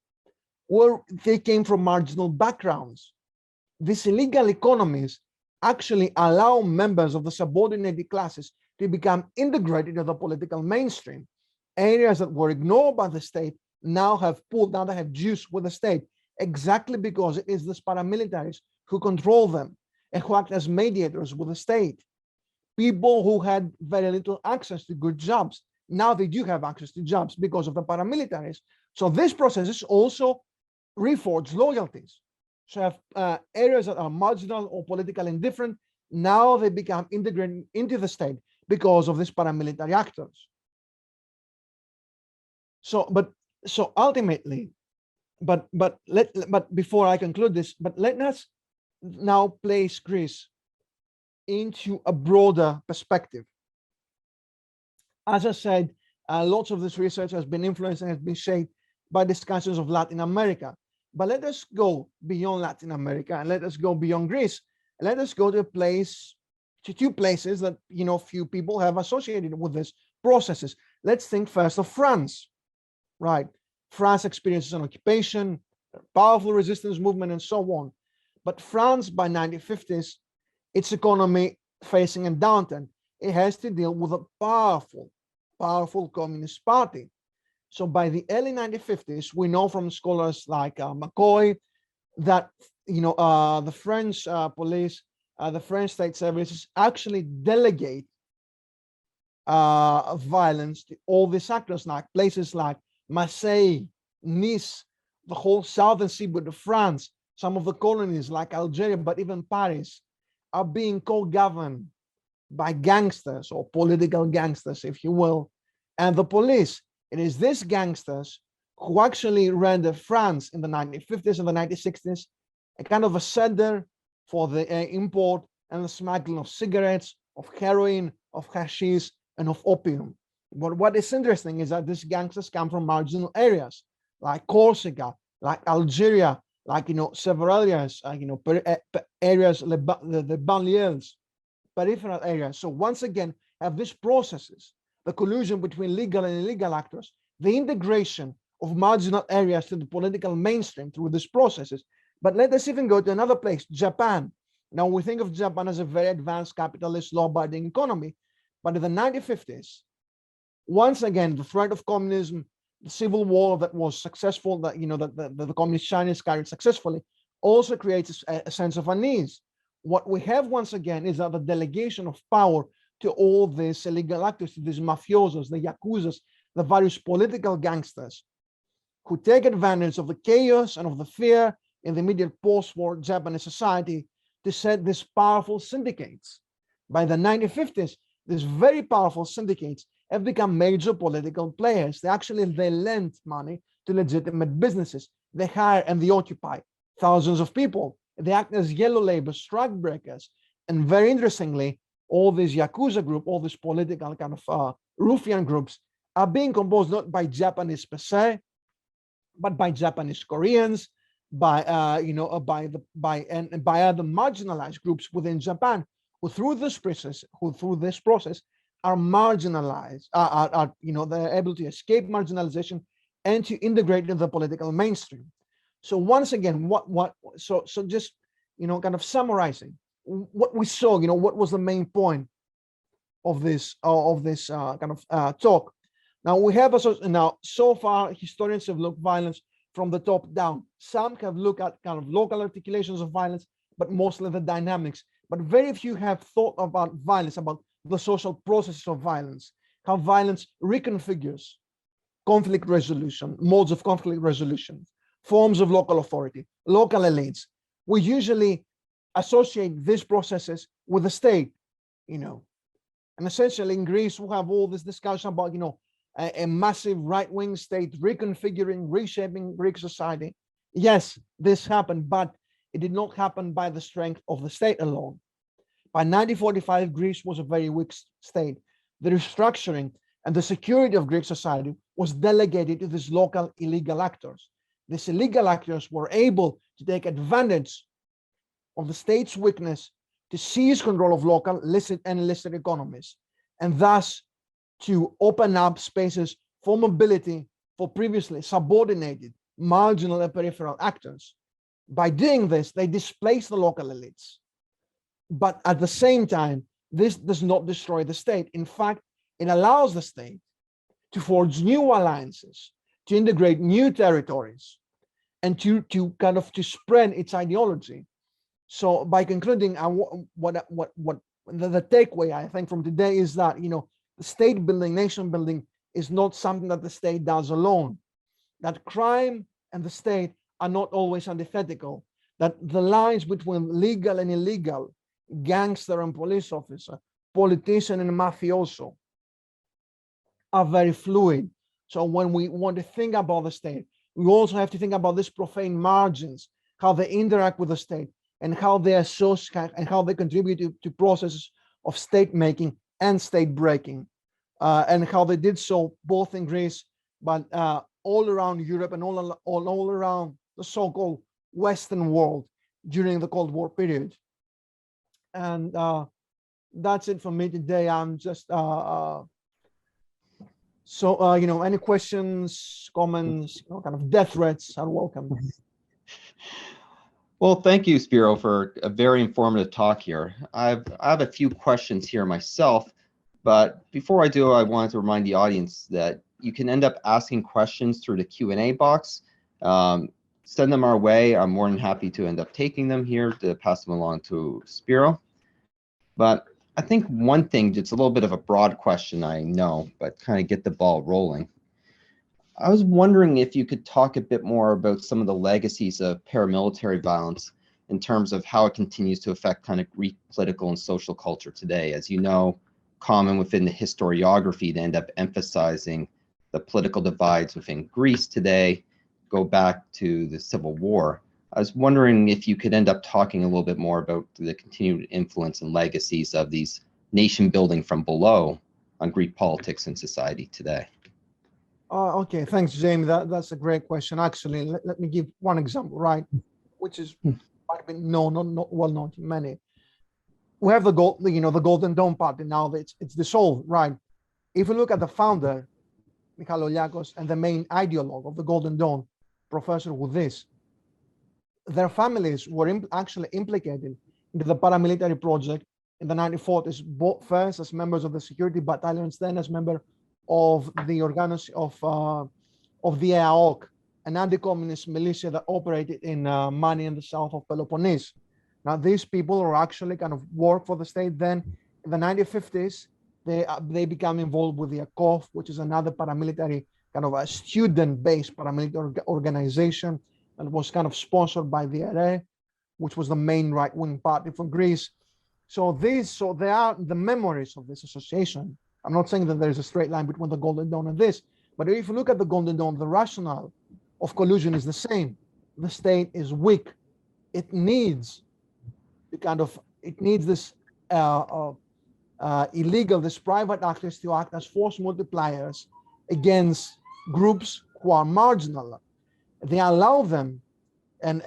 B: they came from marginal backgrounds. These illegal economies actually allow members of the subordinated classes to become integrated into the political mainstream. Areas that were ignored by the state now have juice with the state, exactly because it is these paramilitaries who control them and who act as mediators with the state. People who had very little access to good jobs, now they do have access to jobs because of the paramilitaries. So this process is also reforged loyalties. So areas that are marginal or politically indifferent, now they become integrated into the state because of these paramilitary actors. So ultimately, but before I conclude this, let us now place Greece into a broader perspective. As I said, lots of this research has been influenced and has been shaped by discussions of Latin America. But let us go beyond Latin America and let us go beyond Greece. Let us go to two places that few people have associated with these processes. Let's think first of France, right? France experiences an occupation, powerful resistance movement, and so on. But France, by 1950s, its economy facing a downturn. It has to deal with a powerful communist party. So by the early 1950s, we know from scholars like McCoy that the French police, the French state services actually delegate violence to all these actors, like places like Marseille, Nice, the whole southern seaboard of France, some of the colonies like Algeria, but even Paris, are being co-governed by gangsters or political gangsters, if you will. And the police, it is these gangsters who actually rendered France in the 1950s and the 1960s a kind of a center for the import and the smuggling of cigarettes, of heroin, of hashish, and of opium. But what is interesting is that these gangsters come from marginal areas like Corsica, like Algeria, like, several areas, areas, the banlieues, peripheral areas. So once again, have these processes, the collusion between legal and illegal actors, the integration of marginal areas to the political mainstream through these processes. But let us even go to another place, Japan. Now we think of Japan as a very advanced capitalist law-abiding economy, but in the 1950s, once again, the threat of communism, the civil war that was successful, that the communist Chinese carried successfully, also creates a sense of unease. What we have once again is that the delegation of power to all these illegal actors, to these mafiosos, the yakuzas, the various political gangsters, who take advantage of the chaos and of the fear in the immediate post-war Japanese society to set these powerful syndicates. By the 1950s, these very powerful syndicates have become major political players. They lend money to legitimate businesses. They hire and they occupy thousands of people. They act as yellow labor strike breakers. And very interestingly, all these Yakuza group, all these political kind of ruffian groups are being composed not by Japanese per se, but by Japanese Koreans, by other marginalized groups within Japan, who through this process are marginalized, they're able to escape marginalization and to integrate in the political mainstream. So once again, so just kind of summarizing what we saw, what was the main point of this kind of talk. Now we have so far historians have looked violence from the top down. Some have looked at kind of local articulations of violence, but mostly the dynamics. But very few have thought about violence, about the social processes of violence, how violence reconfigures conflict resolution, modes of conflict resolution, forms of local authority, local elites. We usually associate these processes with the state, and essentially in Greece we have all this discussion about a massive right-wing state reconfiguring, reshaping Greek society. Yes, this happened, but it did not happen by the strength of the state alone. By 1945, Greece was a very weak state. The restructuring and the security of Greek society was delegated to these local illegal actors. These illegal actors were able to take advantage of the state's weakness to seize control of local licit and illicit economies, and thus to open up spaces for mobility for previously subordinated, marginal and peripheral actors. By doing this, they displace the local elites. But at the same time, this does not destroy the state. In fact, it allows the state to forge new alliances, to integrate new territories, and to spread its ideology. So by concluding, the takeaway I think from today is that state building, nation building is not something that the state does alone. That crime and the state are not always antithetical. That the lines between legal and illegal, gangster and police officer, politician and mafioso are very fluid. So when we want to think about the state, we also have to think about these profane margins, how they interact with the state, and how they associate and how they contribute to processes of state making and state breaking, and how they did so both in Greece, but all around Europe and all around the so-called Western world during the Cold War period. And that's it for me today. I'm just any questions, comments, kind of death threats are welcome.
A: Well, thank you, Spyro, for a very informative talk here. I have a few questions here myself, but before I do, I wanted to remind the audience that you can end up asking questions through the Q&A box. Send them our way. I'm more than happy to end up taking them here to pass them along to Spyro. But I think one thing, it's a little bit of a broad question, I know, but kind of get the ball rolling. I was wondering if you could talk a bit more about some of the legacies of paramilitary violence in terms of how it continues to affect kind of Greek political and social culture today. As you know, common within the historiography to end up emphasizing the political divides within Greece today go back to the Civil War. I was wondering if you could end up talking a little bit more about the continued influence and legacies of these nation building from below on Greek politics and society today.
B: Okay, thanks, Jamie. That's a great question. Actually, let me give one example, right? which is might have been known, not well known to many. We have the Golden Dawn Party now that it's dissolved, right? If you look at the founder, Niarchos, and the main ideologue of the Golden Dawn, Professor Woodis, their families were actually implicated into the paramilitary project in the 1940s, both first as members of the security battalions, then as member of the organization of the EAOK, an anti-communist militia that operated in Mani in the south of Peloponnese. Now, these people are actually kind of work for the state. Then in the 1950s, they become involved with the AKOF, which is another paramilitary, kind of a student-based paramilitary organization, and was kind of sponsored by the ERE, which was the main right-wing party for Greece. So they are the memories of this association. I'm not saying that there is a straight line between the Golden Dawn and this, but if you look at the Golden Dawn, the rationale of collusion is the same. The state is weak. It needs this this private actors to act as force multipliers against groups who are marginal. They allow them, and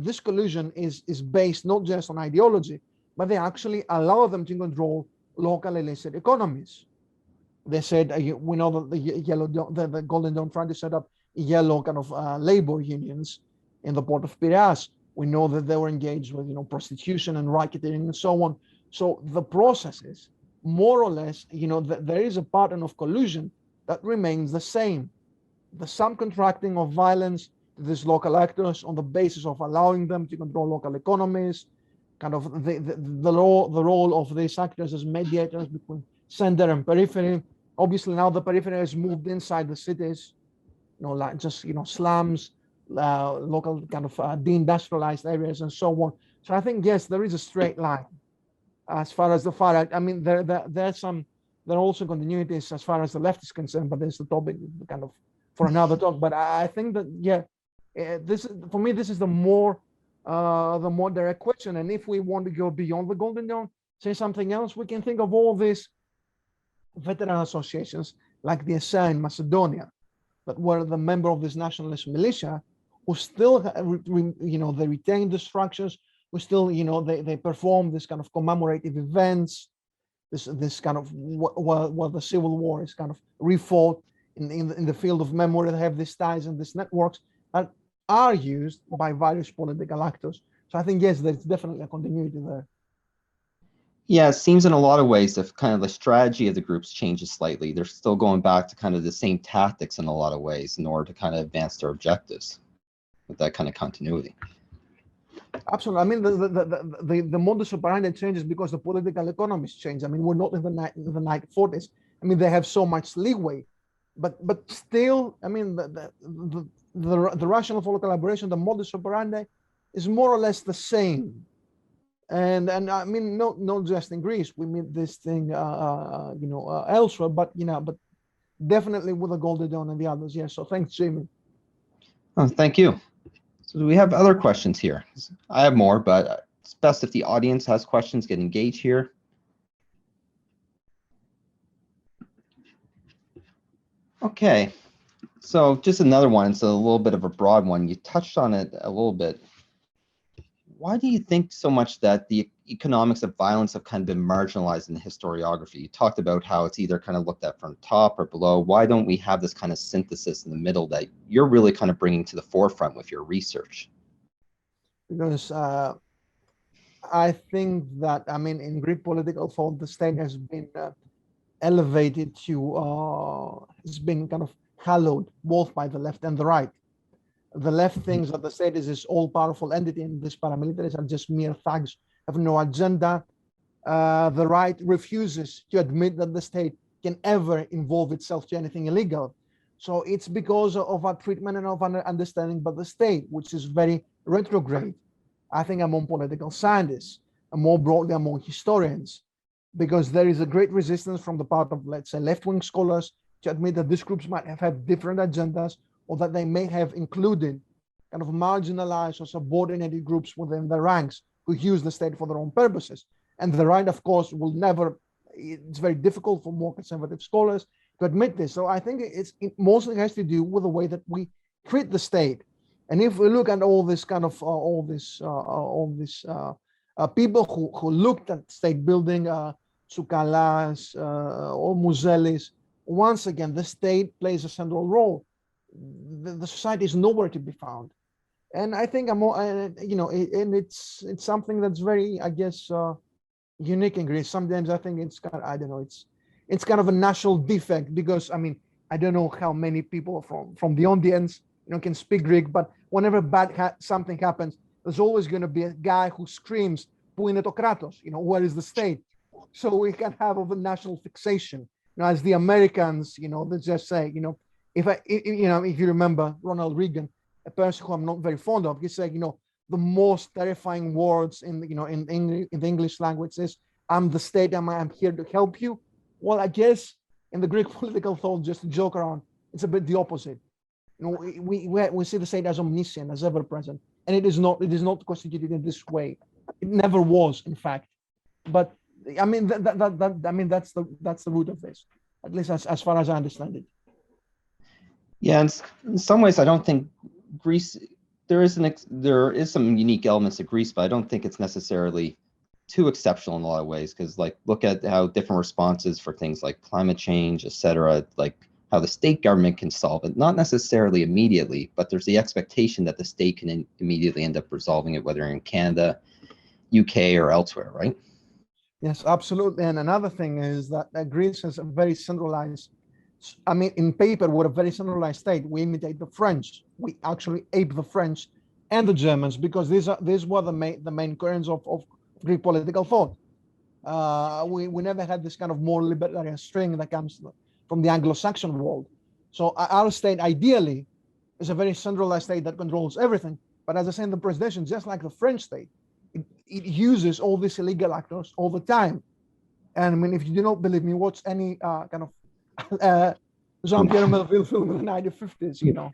B: this collusion is based not just on ideology, but they actually allow them to control local illicit economies. They said, we know that the Golden Dawn tried to set up yellow kind of labor unions in the port of Piraeus. We know that they were engaged with prostitution and racketeering and so on. So the processes, more or less, there is a pattern of collusion that remains the same. The subcontracting of violence to these local actors on the basis of allowing them to control local economies, kind of the role of these actors as mediators between center and periphery. Obviously, now the periphery has moved inside the cities, like just slums, local kind of deindustrialized areas and so on. So I think yes, there is a straight line as far as the far right. I mean, there are also continuities as far as the left is concerned, but there's the topic kind of for another talk. But I think that this is, for me, this is the more direct question. And if we want to go beyond the Golden Dawn, say something else, we can think of all these veteran associations like the SA in Macedonia, that were the member of this nationalist militia, who still, they retain the structures, who still, they perform this kind of commemorative events, this kind of what the Civil War is kind of refought in the field of memory. They have these ties and these networks that are used by various political actors. So I think, yes, there's definitely a continuity there.
A: Yeah, it seems in a lot of ways if kind of the strategy of the groups changes slightly, they're still going back to kind of the same tactics in a lot of ways in order to kind of advance their objectives with that kind of continuity.
B: Absolutely. I mean, the modus operandi changes because the political economies change. I mean, we're not in the 1940s. I mean, they have so much leeway, but still, I mean, the rationale for collaboration, the modus operandi, is more or less the same. And I mean, not just in Greece, we meet this thing, elsewhere, but definitely with the Golden Dawn and the others. Yeah. So thanks, Jamie.
A: Oh, thank you. So do we have other questions here? I have more, but it's best if the audience has questions, get engaged here. Okay. So just another one. It's a little bit of a broad one. You touched on it a little bit. Why do you think so much that the economics of violence have kind of been marginalized in the historiography? You talked about how it's either kind of looked at from top or below. Why don't we have this kind of synthesis in the middle that you're really kind of bringing to the forefront with your research?
B: Because I think that, I mean, in Greek political thought, the state has been elevated to, it's been kind of hallowed both by the left and the right. The left thinks that the state is this all-powerful entity, and these paramilitaries are just mere thugs, have no agenda. The right refuses to admit that the state can ever involve itself to anything illegal. So it's because of our treatment and of our understanding by the state, which is very retrograde, I think, among political scientists, and more broadly among historians, because there is a great resistance from the part of, let's say, left-wing scholars to admit that these groups might have had different agendas, or that they may have included kind of marginalized or subordinated groups within their ranks who use the state for their own purposes. And the right, of course, will never, it's very difficult for more conservative scholars to admit this. So I think it mostly has to do with the way that we treat the state. And if we look at all this kind of people who looked at state building, Tsoukalas, or Mouzelis, once again, the state plays a central role. The society is nowhere to be found. And I think and it's something that's very, I guess, unique in Greece. Sometimes I think it's kind of, I don't know, it's kind of a national defect, because I mean, I don't know how many people from the audience can speak Greek, but whenever something happens, there's always going to be a guy who screams, "Pou είναι το κράτος?" Where is the state? So we can have a national fixation. As the Americans, they just say, if you remember Ronald Reagan, a person who I'm not very fond of, he said, the most terrifying words in the English language is, "I'm the state, and I'm here to help you." Well, I guess in the Greek political thought, just to joke around, it's a bit the opposite. We see the state as omniscient, as ever present, and it is not constituted in this way. It never was, in fact. But I mean, that's the root of this, at least as far as I understand it.
A: Yeah, in some ways, I don't think Greece. There is some unique elements of Greece, but I don't think it's necessarily too exceptional in a lot of ways. Because look at how different responses for things like climate change, etc. Like how the state government can solve it, not necessarily immediately, but there's the expectation that the state can immediately end up resolving it, whether in Canada, UK, or elsewhere, right?
B: Yes, absolutely. And another thing is that Greece is a very centralized. I mean, in paper, we're a very centralized state. We imitate the French. We actually ape the French and the Germans, because these were the main currents of Greek political thought. We never had this kind of more libertarian string that comes from the Anglo-Saxon world. So our state, ideally, is a very centralized state that controls everything. But as I say in the presentation, just like the French state, it uses all these illegal actors all the time. And I mean, if you do not believe me, watch any kind of Jean-Pierre Melville film in the 1950s,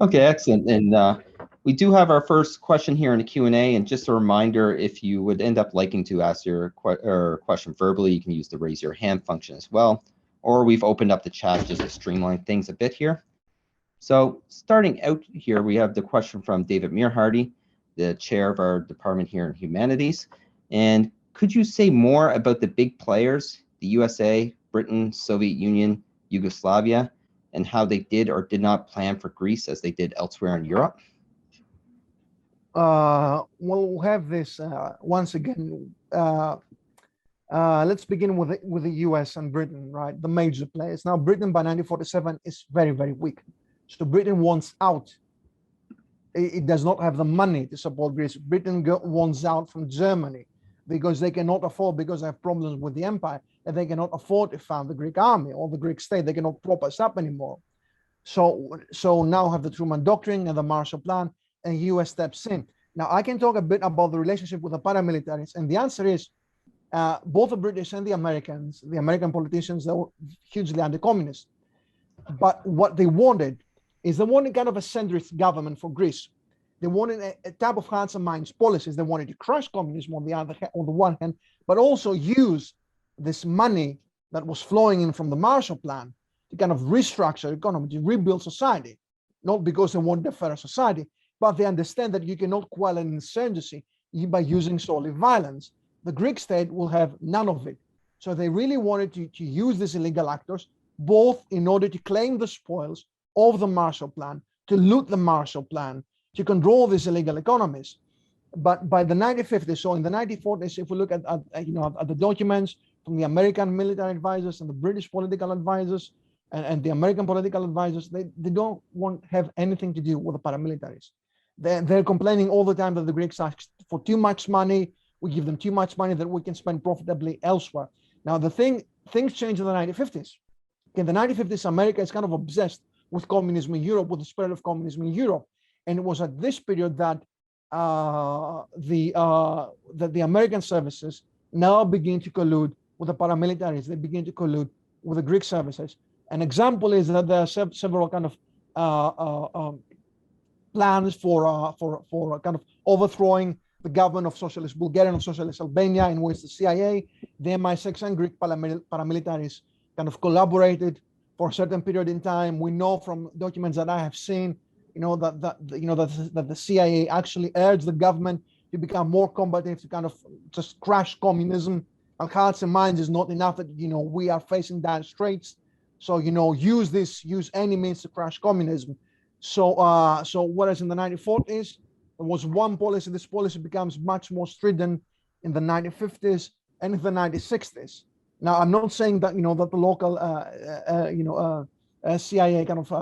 A: Okay, excellent. And we do have our first question here in the Q&A. And just a reminder, if you would end up liking to ask your question verbally, you can use the raise your hand function as well. Or we've opened up the chat just to streamline things a bit here. So starting out here, we have the question from David Mearhardy, the chair of our department here in Humanities. And could you say more about the big players, the USA, Britain, Soviet Union, Yugoslavia, and how they did or did not plan for Greece as they did elsewhere in Europe?
B: Well, we'll have this once again. Let's begin with the US and Britain, right? The major players. Now, Britain by 1947 is very, very weak. So Britain wants out. It does not have the money to support Greece. Britain wants out from Germany because they cannot afford, because they have problems with the empire, and they cannot afford to fund the Greek army or the Greek state. They cannot prop us up anymore. So now have the Truman Doctrine and the Marshall Plan, and US steps in. Now, I can talk a bit about the relationship with the paramilitaries, and the answer is both the British and the American politicians, they were hugely anti-communist. But what they wanted is they wanted kind of a centrist government for Greece. They wanted a type of hearts and minds policies. They wanted to crush communism on the one hand, but also use this money that was flowing in from the Marshall Plan to kind of restructure the economy, to rebuild society. Not because they wanted a fairer society, but they understand that you cannot quell an insurgency by using solely violence. The Greek state will have none of it. So they really wanted to use these illegal actors, both in order to claim the spoils of the Marshall Plan, to loot the Marshall Plan, to control these illegal economies. But by the 1950s, so in the 1940s, if we look at the documents from the American military advisors and the British political advisors and the American political advisors, they don't have anything to do with the paramilitaries. They're complaining all the time that the Greeks ask for too much money. We give them too much money that we can spend profitably elsewhere. Now, things changed in the 1950s. In the 1950s, America is kind of obsessed with communism in Europe, with the spread of communism in Europe. And it was at this period that the American services now begin to collude with the paramilitaries. They begin to collude with the Greek services. An example is that there are several kind of plans for kind of overthrowing the government of Socialist Bulgaria and of Socialist Albania, in which the CIA, the MI6, and Greek paramilitaries kind of collaborated for a certain period in time. We know from documents that I have seen that the CIA actually urged the government to become more combative, to kind of just crash communism. And hearts and minds is not enough, that we are facing dire straits. So use any means to crash communism. So whereas in the 1940s there was one policy, this policy becomes much more strident in the 1950s and in the 1960s. Now, I'm not saying that that the local CIA kind of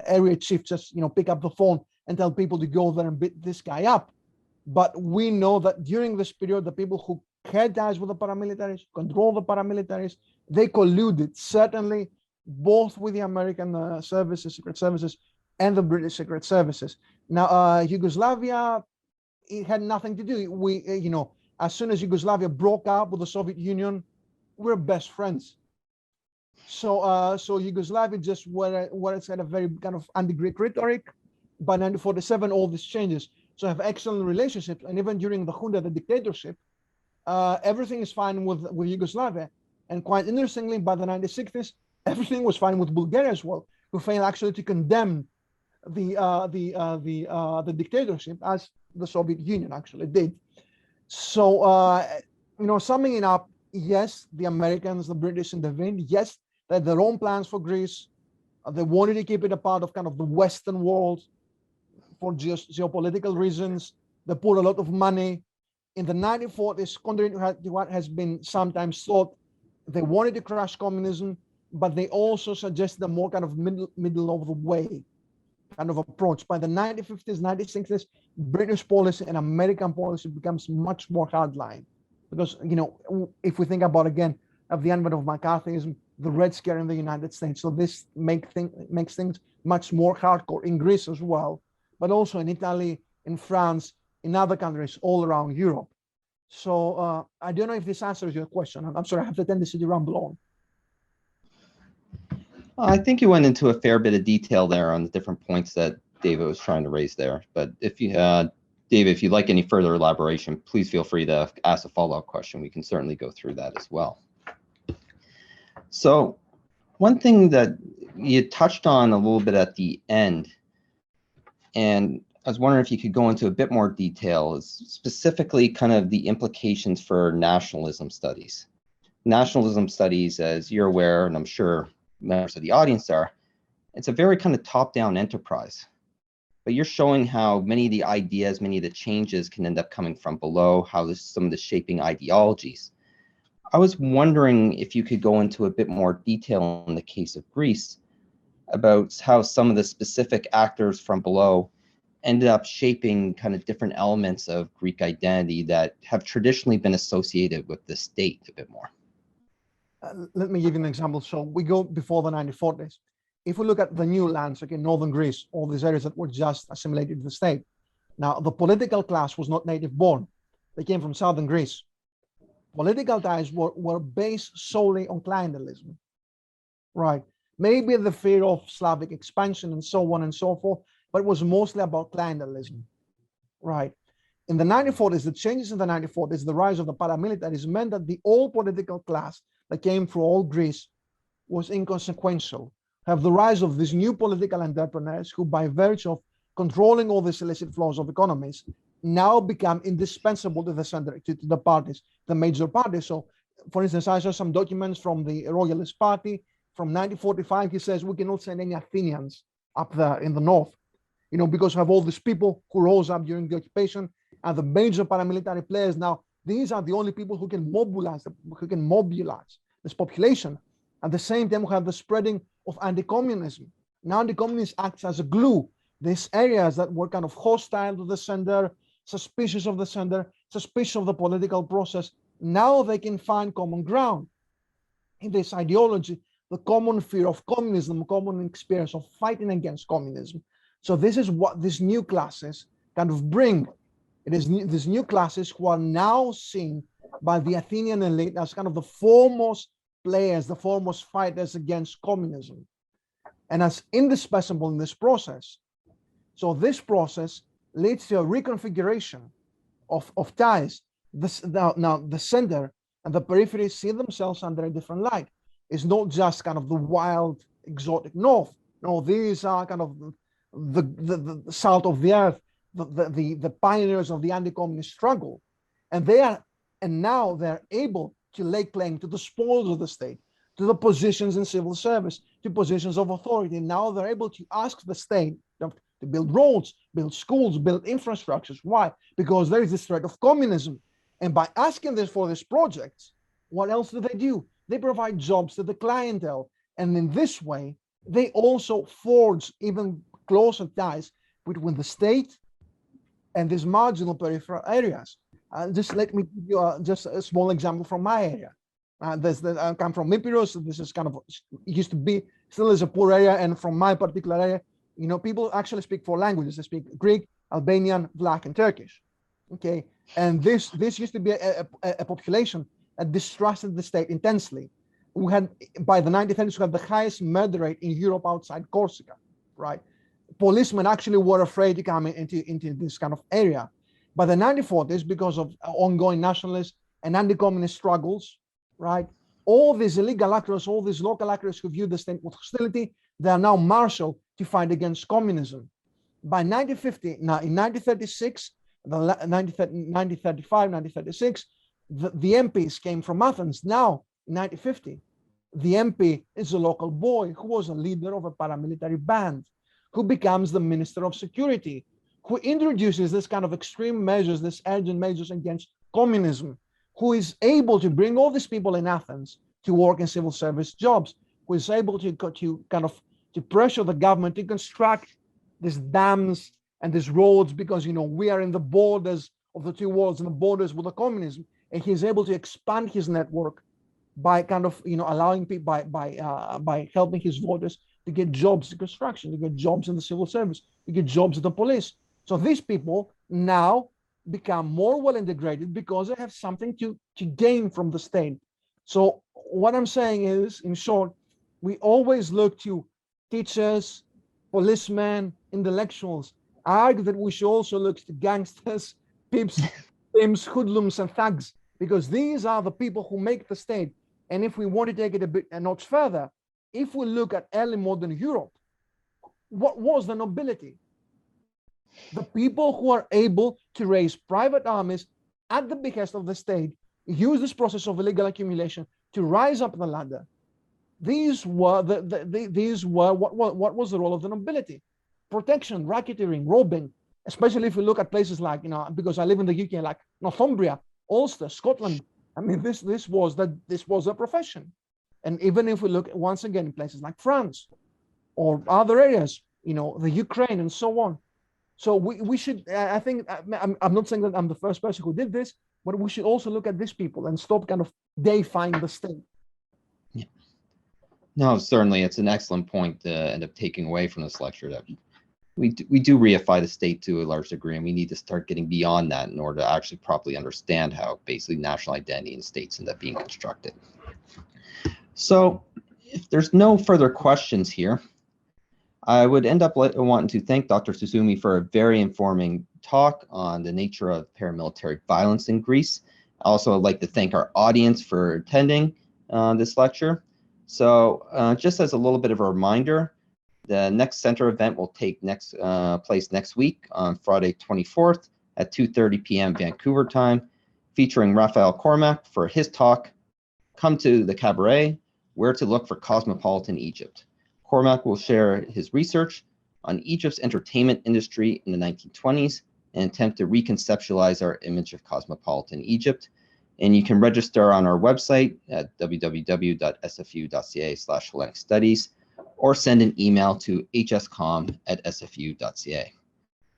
B: area chief just pick up the phone and tell people to go there and beat this guy up. But we know that during this period, the people who had ties with the paramilitaries, control the paramilitaries, they colluded, certainly both with the American services, secret services, and the British secret services. Now, Yugoslavia, it had nothing to do. We, as soon as Yugoslavia broke up with the Soviet Union, we're best friends. So Yugoslavia just where it's had a very kind of anti-Greek rhetoric. By 1947, all this changes. So I have excellent relationships, and even during the junta, the dictatorship, everything is fine with Yugoslavia. And quite interestingly, by the 1960s, everything was fine with Bulgaria as well, who failed actually to condemn the dictatorship as the Soviet Union actually did. So summing it up, yes, the Americans, the British intervened. Yes, they had their own plans for Greece. They wanted to keep it a part of kind of the Western world for geopolitical reasons. They poured a lot of money. In the 1940s, contrary to what has been sometimes thought, they wanted to crush communism, but they also suggested a more kind of middle of the way kind of approach. By the 1950s, 1960s, British policy and American policy becomes much more hardline. Because, if we think about, again, of the advent of McCarthyism, the Red Scare in the United States. So this makes things much more hardcore in Greece as well, but also in Italy, in France, in other countries all around Europe. So I don't know if this answers your question. I'm sorry, I have the tendency to ramble on.
A: I think you went into a fair bit of detail there on the different points that David was trying to raise there. But if you, David, if you'd like any further elaboration, please feel free to ask a follow-up question. We can certainly go through that as well. So one thing that you touched on a little bit at the end, and I was wondering if you could go into a bit more detail, is specifically kind of the implications for nationalism studies. Nationalism studies, as you're aware, and I'm sure members of the audience are, it's a very kind of top-down enterprise. But you're showing how many of the ideas, many of the changes can end up coming from below, how there's some of the shaping ideologies. I was wondering if you could go into a bit more detail in the case of Greece about how some of the specific actors from below ended up shaping kind of different elements of Greek identity that have traditionally been associated with the state a bit more.
B: Let me give you an example. So we go before the 1940s. If we look at the new lands, like in northern Greece, all these areas that were just assimilated to the state. Now, the political class was not native born. They came from southern Greece. Political ties were based solely on clientelism, right? Maybe the fear of Slavic expansion and so on and so forth, but it was mostly about clientelism, right? In the 1940s, the changes in the 1940s, the rise of the paramilitaries meant that the old political class that came through all Greece was inconsequential. Have the rise of these new political entrepreneurs who, by virtue of controlling all these illicit flows of economies, now become indispensable to the center, to the parties, the major parties. So, for instance, I saw some documents from the Royalist Party from 1945. He says we cannot send any Athenians up there in the north, because we have all these people who rose up during the occupation and the major paramilitary players. Now, these are the only people who can mobilize this population. At the same time, we have the spreading of anti-communism. Now, anti-communism acts as a glue. These areas that were kind of hostile to the center, suspicious of the center, suspicious of the political process, now they can find common ground in this ideology, the common fear of communism, common experience of fighting against communism. So this is what these new classes kind of bring. It is these new classes who are now seen by the Athenian elite as kind of the foremost players, the foremost fighters against communism, and as indispensable in this process. So this process leads to a reconfiguration of ties. Now the center and the periphery see themselves under a different light. It's not just kind of the wild, exotic north. No, these are kind of the salt of the earth, the pioneers of the anti-communist struggle. And now they're able to lay claim to the spoils of the state, to the positions in civil service, to positions of authority. Now they're able to ask the state to build roads, build schools, build infrastructures. Why? Because there is this threat of communism. And by asking this for these projects, what else do? They provide jobs to the clientele. And in this way, they also forge even closer ties between the state and these marginal peripheral areas. Just let me give you just a small example from my area. I come from Epirus. This is kind of, it used to be, still is a poor area. And from my particular area, people actually speak 4 languages. They speak Greek, Albanian, Vlach, and Turkish. Okay, and this used to be a population that distrusted the state intensely. We had, by the 1930s, we had the highest murder rate in Europe outside Corsica, right? Policemen actually were afraid to come into this kind of area. By the 1940s, because of ongoing nationalist and anti-communist struggles, right? All these illegal actors, all these local actors who viewed the state with hostility, they are now marshaled to fight against communism. By 1950, now in 1936, 1935, 1936, the MPs came from Athens. Now, in 1950, the MP is a local boy who was a leader of a paramilitary band, who becomes the Minister of Security, who introduces this kind of extreme measures, this urgent measures against communism, who is able to bring all these people in Athens to work in civil service jobs, who is able to pressure the government to construct these dams and these roads, because we are in the borders of the two worlds, and the borders with the communism, and he's able to expand his network by allowing people by helping his voters to get jobs in construction, to get jobs in the civil service, to get jobs in the police. So these people now become more well integrated because they have something to gain from the state. So what I'm saying is, in short, we always look to teachers, policemen, intellectuals. I argue that we should also look to gangsters, pimps, hoodlums, and thugs, because these are the people who make the state. And if we want to take it a notch further, if we look at early modern Europe, what was the nobility? The people who are able to raise private armies at the behest of the state, use this process of illegal accumulation to rise up the ladder. These were what was the role of the nobility? Protection, racketeering, robbing, especially if we look at places like, because I live in the UK, like Northumbria, Ulster, Scotland. I mean, this was a profession. And even if we look once again in places like France or other areas, the Ukraine and so on. So we should, I think, I'm not saying that I'm the first person who did this, but we should also look at these people and stop kind of deifying the state.
A: Yeah. No, certainly, it's an excellent point to end up taking away from this lecture, that we do reify the state to a large degree, and we need to start getting beyond that in order to actually properly understand how basically national identity and states end up being constructed. So if there's no further questions here, I would end up wanting to thank Dr. Tsoutsoumpis for a very informing talk on the nature of paramilitary violence in Greece. Also, I'd like to thank our audience for attending this lecture. So just as a little bit of a reminder, the next center event will take place next week on Friday 24th at 2:30 p.m. Vancouver time, featuring Raphael Cormack for his talk, Come to the Cabaret, Where to Look for Cosmopolitan Egypt. Cormack will share his research on Egypt's entertainment industry in the 1920s and attempt to reconceptualize our image of cosmopolitan Egypt. And you can register on our website at www.sfu.ca/Hellenic Studies, or send an email to hscom@sfu.ca.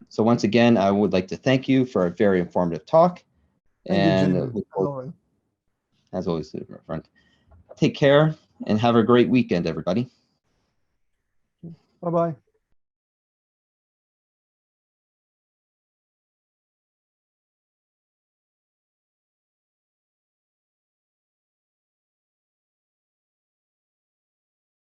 A: So once again, I would like to thank you for a very informative talk.
B: Thank you,
A: as always, my friend, take care and have a great weekend, everybody.
B: Bye-bye.